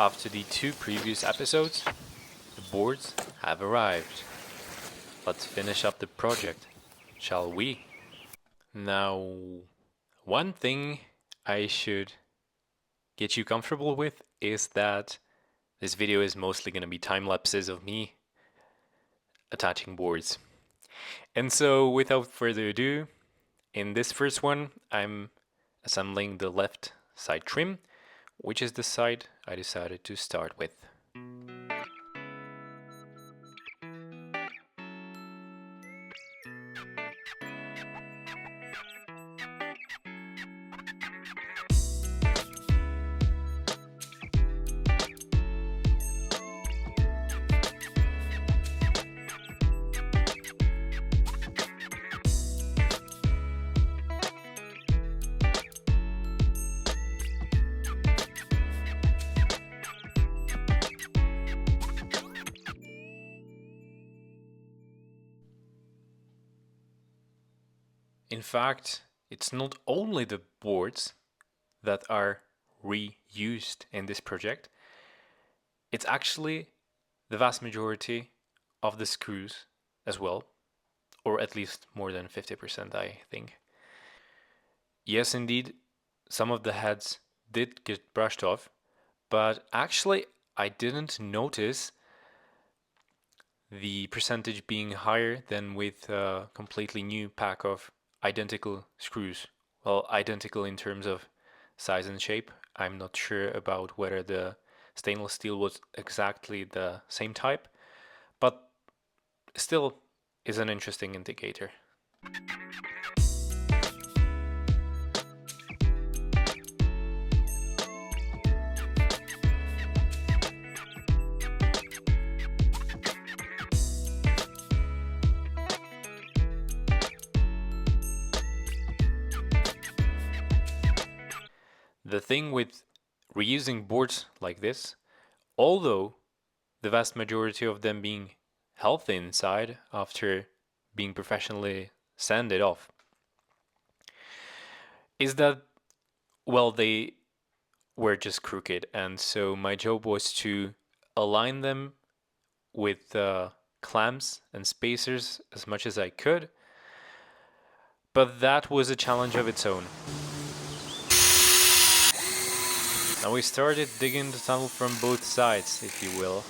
After the 2 previous episodes, the boards have arrived. Let's finish up the project, shall we? Now, one thing I should get you comfortable with is that this video is mostly going to be time lapses of me attaching boards. And so, without further ado, in this first one, I'm assembling the left side trim, which is the side I decided to start with. In fact, it's not only the boards that are reused in this project, it's actually the vast majority of the screws as well, or at least more than 50%, I think. Yes, indeed, some of the heads did get brushed off, but actually I didn't notice the percentage being higher than with a completely new pack of identical screws. Well, identical in terms of size and shape. I'm not sure about whether the stainless steel was exactly the same type, but still is an interesting indicator. The thing with reusing boards like this, although the vast majority of them being healthy inside after being professionally sanded off, is that, well, they were just crooked, and so my job was to align them with clamps and spacers as much as I could, but that was a challenge of its own. Now we started digging the tunnel from both sides, if you will.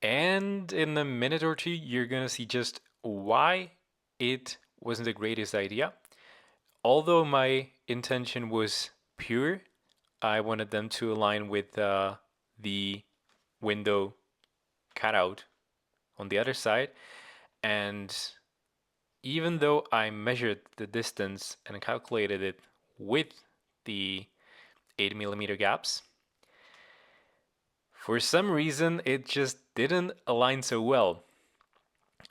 And in a minute or two, you're gonna see just why it wasn't the greatest idea. Although my intention was pure, I wanted them to align with the window cutout on the other side. And even though I measured the distance and calculated it with the 8mm gaps, for some reason it just didn't align so well.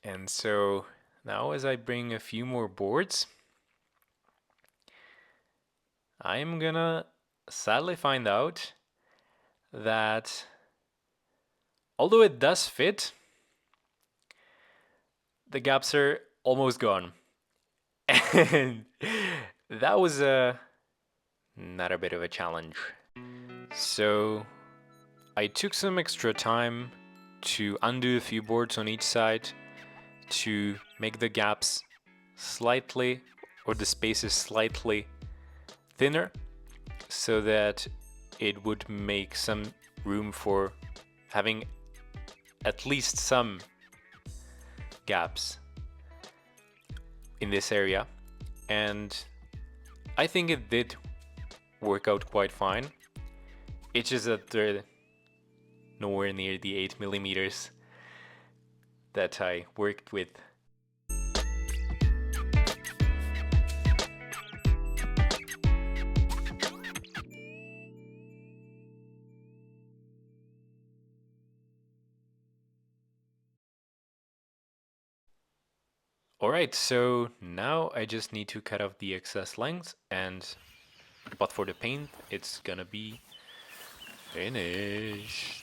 And so now as I bring a few more boards, I'm gonna sadly find out that although it does fit, the gaps are almost gone. And that was another bit of a challenge. So I took some extra time to undo a few boards on each side to make the gaps slightly, or the spaces slightly thinner, so that it would make some room for having at least some gaps in this area. And I think it did work out quite fine. It's just that they're nowhere near the 8 millimeters that I worked with. Alright, so now I just need to cut off the excess lengths, but for the paint, it's gonna be finished.